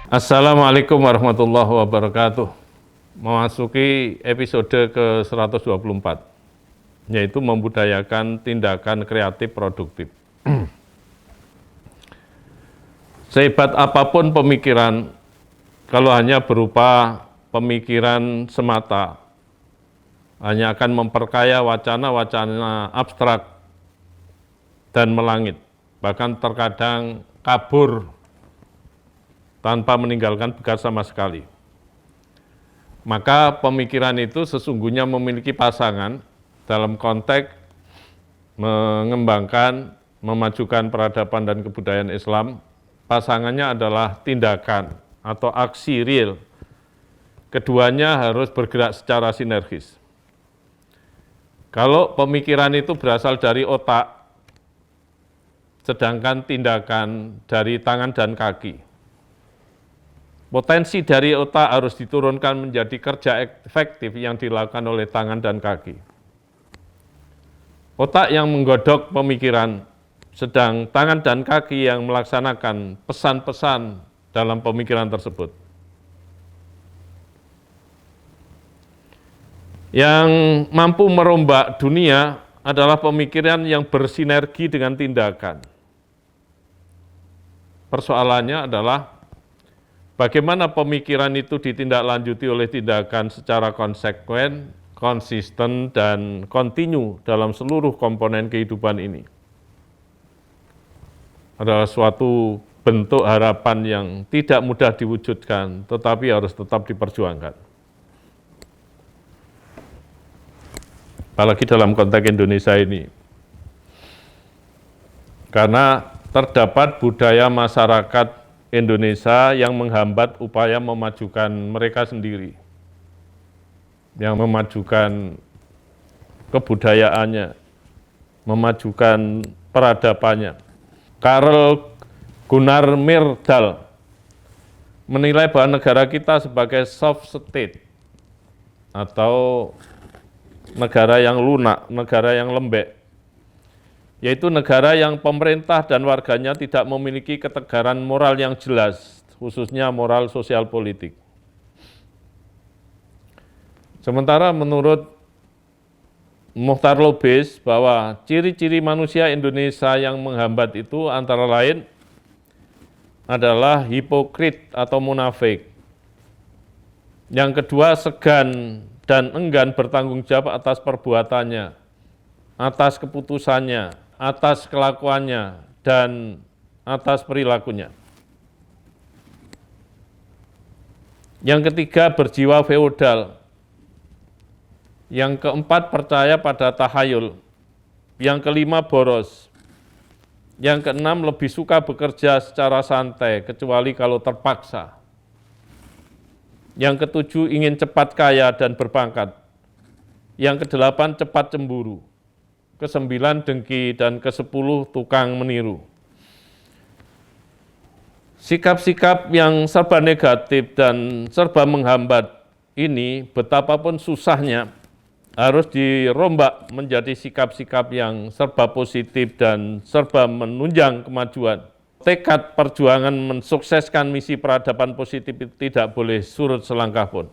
Assalamualaikum warahmatullahi wabarakatuh. Memasuki episode ke-124, yaitu membudayakan tindakan kreatif produktif. Sehebat apapun pemikiran, kalau hanya berupa pemikiran semata, hanya akan memperkaya wacana-wacana abstrak dan melangit, bahkan terkadang kabur tanpa meninggalkan bekas sama sekali. Maka pemikiran itu sesungguhnya memiliki pasangan dalam konteks mengembangkan, memajukan peradaban dan kebudayaan Islam. Pasangannya adalah tindakan atau aksi real. Keduanya harus bergerak secara sinergis. Kalau pemikiran itu berasal dari otak, sedangkan tindakan dari tangan dan kaki, potensi dari otak harus diturunkan menjadi kerja efektif yang dilakukan oleh tangan dan kaki. Otak yang menggodok pemikiran, sedang tangan dan kaki yang melaksanakan pesan-pesan dalam pemikiran tersebut. Yang mampu merombak dunia adalah pemikiran yang bersinergi dengan tindakan. Persoalannya adalah bagaimana pemikiran itu ditindaklanjuti oleh tindakan secara konsekuen, konsisten, dan kontinu dalam seluruh komponen kehidupan ini. Adalah suatu bentuk harapan yang tidak mudah diwujudkan, tetapi harus tetap diperjuangkan. Apalagi dalam konteks Indonesia ini. Karena terdapat budaya masyarakat Indonesia yang menghambat upaya memajukan mereka sendiri, yang memajukan kebudayaannya, memajukan peradabannya. Karl Gunnar Myrdal menilai bahwa negara kita sebagai soft state atau negara yang lunak, negara yang lembek, yaitu negara yang pemerintah dan warganya tidak memiliki ketegaran moral yang jelas, khususnya moral sosial politik. Sementara menurut Muhtar Lubis bahwa ciri-ciri manusia Indonesia yang menghambat itu antara lain adalah hipokrit atau munafik. Yang kedua, segan dan enggan bertanggung jawab atas perbuatannya, atas keputusannya, atas kelakuannya, dan atas perilakunya. Yang ketiga, berjiwa feodal. Yang keempat, percaya pada tahayul. Yang kelima, boros. Yang keenam, lebih suka bekerja secara santai, kecuali kalau terpaksa. Yang ketujuh, ingin cepat kaya dan berpangkat. Yang kedelapan, cepat cemburu. Kesembilan, dengki, dan kesepuluh, tukang meniru. Sikap-sikap yang serba negatif dan serba menghambat ini, betapapun susahnya, harus dirombak menjadi sikap-sikap yang serba positif dan serba menunjang kemajuan. Tekad perjuangan mensukseskan misi peradaban positif itu tidak boleh surut selangkah pun.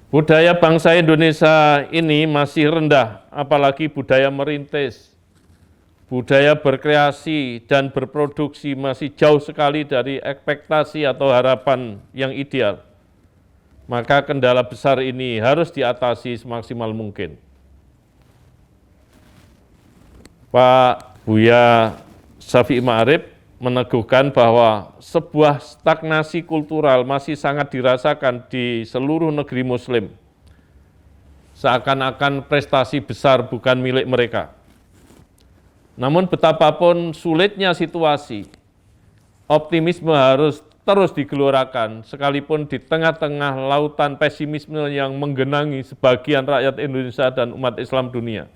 Budaya bangsa Indonesia ini masih rendah, apalagi budaya merintis. Budaya berkreasi dan berproduksi masih jauh sekali dari ekspektasi atau harapan yang ideal. Maka kendala besar ini harus diatasi semaksimal mungkin. Pak Buya Syafi'i Ma'arif meneguhkan bahwa sebuah stagnasi kultural masih sangat dirasakan di seluruh negeri Muslim. Seakan-akan prestasi besar bukan milik mereka. Namun betapapun sulitnya situasi, optimisme harus terus digelorakan, sekalipun di tengah-tengah lautan pesimisme yang menggenangi sebagian rakyat Indonesia dan umat Islam dunia.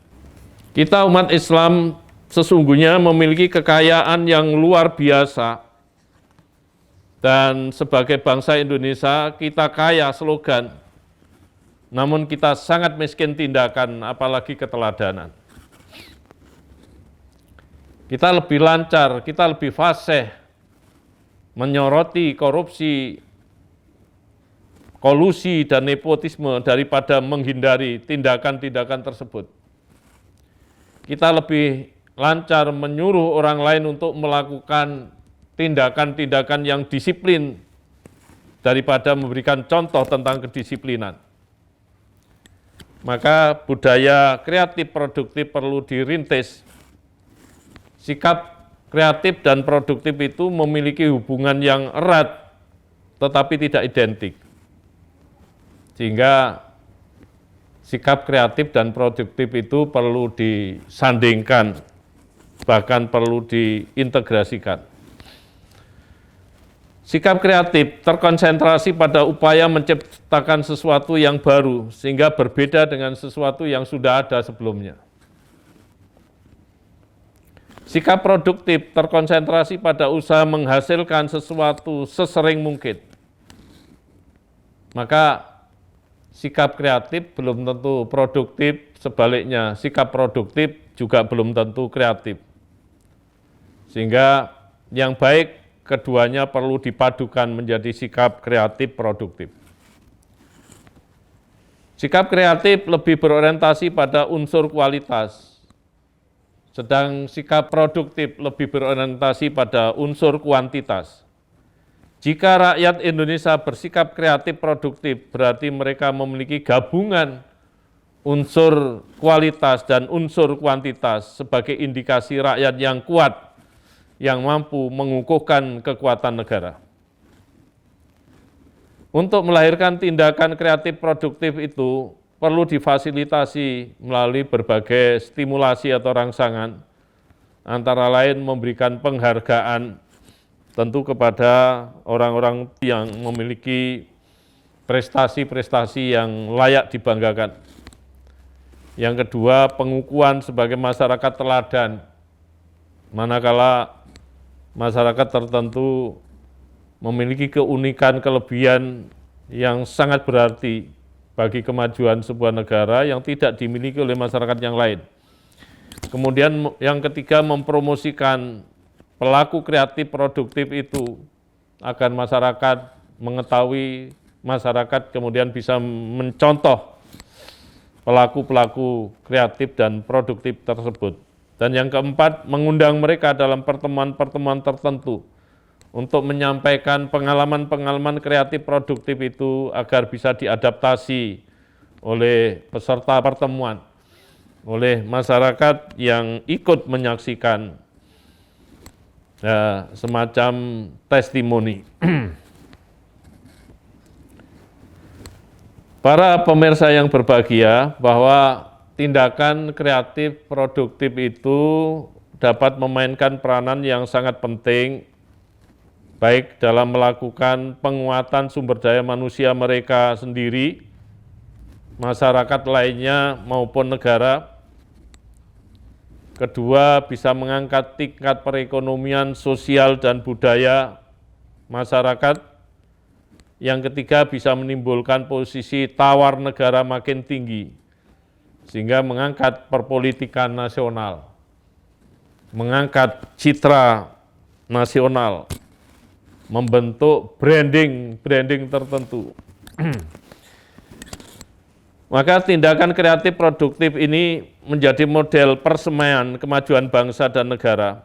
Kita umat Islam sesungguhnya memiliki kekayaan yang luar biasa, dan sebagai bangsa Indonesia kita kaya slogan, namun kita sangat miskin tindakan, apalagi keteladanan. Kita lebih lancar, kita lebih fasih menyoroti korupsi, kolusi, dan nepotisme daripada menghindari tindakan-tindakan tersebut. Kita lebih lancar menyuruh orang lain untuk melakukan tindakan-tindakan yang disiplin daripada memberikan contoh tentang kedisiplinan. Maka budaya kreatif produktif perlu dirintis. Sikap kreatif dan produktif itu memiliki hubungan yang erat, tetapi tidak identik. Sehingga sikap kreatif dan produktif itu perlu disandingkan, bahkan perlu diintegrasikan. Sikap kreatif terkonsentrasi pada upaya menciptakan sesuatu yang baru, sehingga berbeda dengan sesuatu yang sudah ada sebelumnya. Sikap produktif terkonsentrasi pada usaha menghasilkan sesuatu sesering mungkin. Maka sikap kreatif belum tentu produktif, sebaliknya sikap produktif juga belum tentu kreatif. Sehingga yang baik keduanya perlu dipadukan menjadi sikap kreatif produktif. Sikap kreatif lebih berorientasi pada unsur kualitas, sedang sikap produktif lebih berorientasi pada unsur kuantitas. Jika rakyat Indonesia bersikap kreatif produktif, berarti mereka memiliki gabungan unsur kualitas dan unsur kuantitas sebagai indikasi rakyat yang kuat, yang mampu mengukuhkan kekuatan negara. Untuk melahirkan tindakan kreatif produktif itu perlu difasilitasi melalui berbagai stimulasi atau rangsangan, antara lain memberikan penghargaan tentu kepada orang-orang yang memiliki prestasi-prestasi yang layak dibanggakan. Yang kedua, pengukuhan sebagai masyarakat teladan, manakala masyarakat tertentu memiliki keunikan, kelebihan yang sangat berarti bagi kemajuan sebuah negara yang tidak dimiliki oleh masyarakat yang lain. Kemudian yang ketiga, mempromosikan pelaku kreatif produktif itu agar masyarakat mengetahui, masyarakat kemudian bisa mencontoh pelaku-pelaku kreatif dan produktif tersebut. Dan yang keempat, mengundang mereka dalam pertemuan-pertemuan tertentu untuk menyampaikan pengalaman-pengalaman kreatif produktif itu agar bisa diadaptasi oleh peserta pertemuan, oleh masyarakat yang ikut menyaksikan semacam testimoni. Para pemirsa yang berbahagia, bahwa tindakan kreatif produktif itu dapat memainkan peranan yang sangat penting, baik dalam melakukan penguatan sumber daya manusia mereka sendiri, masyarakat lainnya maupun negara. Kedua, bisa mengangkat tingkat perekonomian, sosial, dan budaya masyarakat. Yang ketiga, bisa menimbulkan posisi tawar negara makin tinggi, sehingga mengangkat perpolitikan nasional, mengangkat citra nasional, membentuk branding tertentu. Maka tindakan kreatif produktif ini menjadi model persemaian kemajuan bangsa dan negara.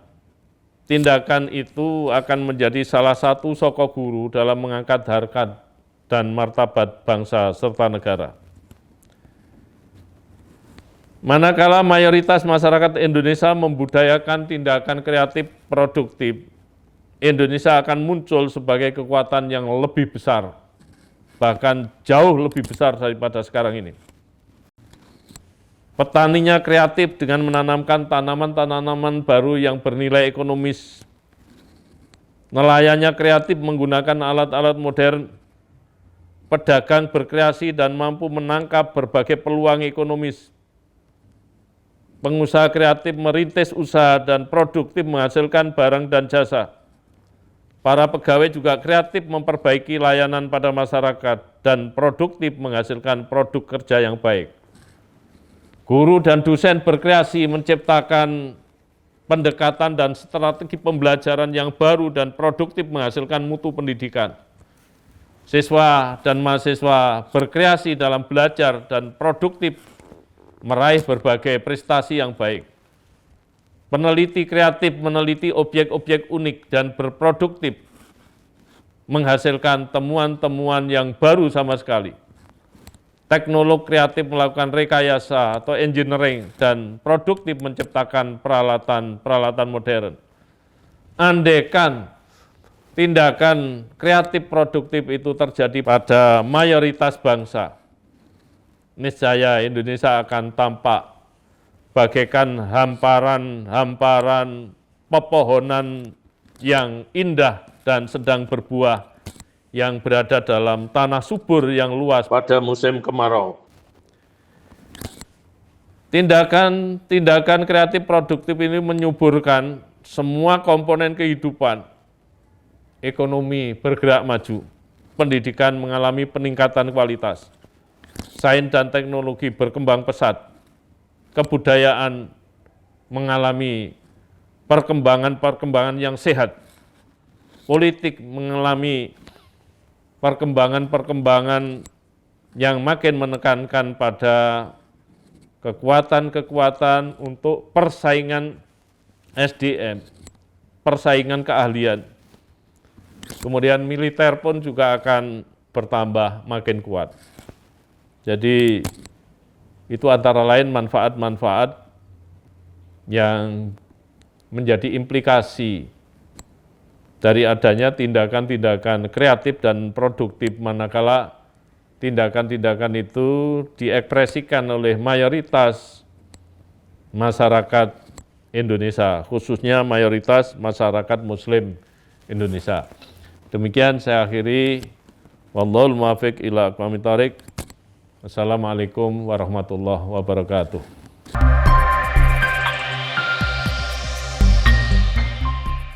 Tindakan itu akan menjadi salah satu sokok guru dalam mengangkat harkat dan martabat bangsa serta negara. Manakala mayoritas masyarakat Indonesia membudayakan tindakan kreatif produktif, Indonesia akan muncul sebagai kekuatan yang lebih besar, bahkan jauh lebih besar daripada sekarang ini. Petaninya kreatif dengan menanamkan tanaman-tanaman baru yang bernilai ekonomis. Nelayannya kreatif menggunakan alat-alat modern. Pedagang berkreasi dan mampu menangkap berbagai peluang ekonomis. Pengusaha kreatif merintis usaha dan produktif menghasilkan barang dan jasa. Para pegawai juga kreatif memperbaiki layanan pada masyarakat dan produktif menghasilkan produk kerja yang baik. Guru dan dosen berkreasi menciptakan pendekatan dan strategi pembelajaran yang baru dan produktif menghasilkan mutu pendidikan. Siswa dan mahasiswa berkreasi dalam belajar dan produktif meraih berbagai prestasi yang baik. Peneliti kreatif meneliti objek-objek unik dan berproduktif, menghasilkan temuan-temuan yang baru sama sekali. Teknolog kreatif melakukan rekayasa atau engineering dan produktif menciptakan peralatan-peralatan modern. Andaikan tindakan kreatif produktif itu terjadi pada mayoritas bangsa, niscaya Indonesia akan tampak bagaikan hamparan pepohonan yang indah dan sedang berbuah yang berada dalam tanah subur yang luas pada musim kemarau. Tindakan kreatif produktif ini menyuburkan semua komponen kehidupan. Ekonomi bergerak maju, pendidikan mengalami peningkatan kualitas, sains dan teknologi berkembang pesat, kebudayaan mengalami perkembangan yang sehat, politik mengalami perkembangan yang makin menekankan pada kekuatan untuk persaingan SDM, persaingan keahlian. Kemudian militer pun juga akan bertambah makin kuat. Jadi itu antara lain manfaat-manfaat yang menjadi implikasi dari adanya tindakan-tindakan kreatif dan produktif, manakala tindakan-tindakan itu diekspresikan oleh mayoritas masyarakat Indonesia, khususnya mayoritas masyarakat Muslim Indonesia. Demikian saya akhiri. Wallahul muwaffiq ila aqwamit thoriq. Assalamualaikum warahmatullahi wabarakatuh.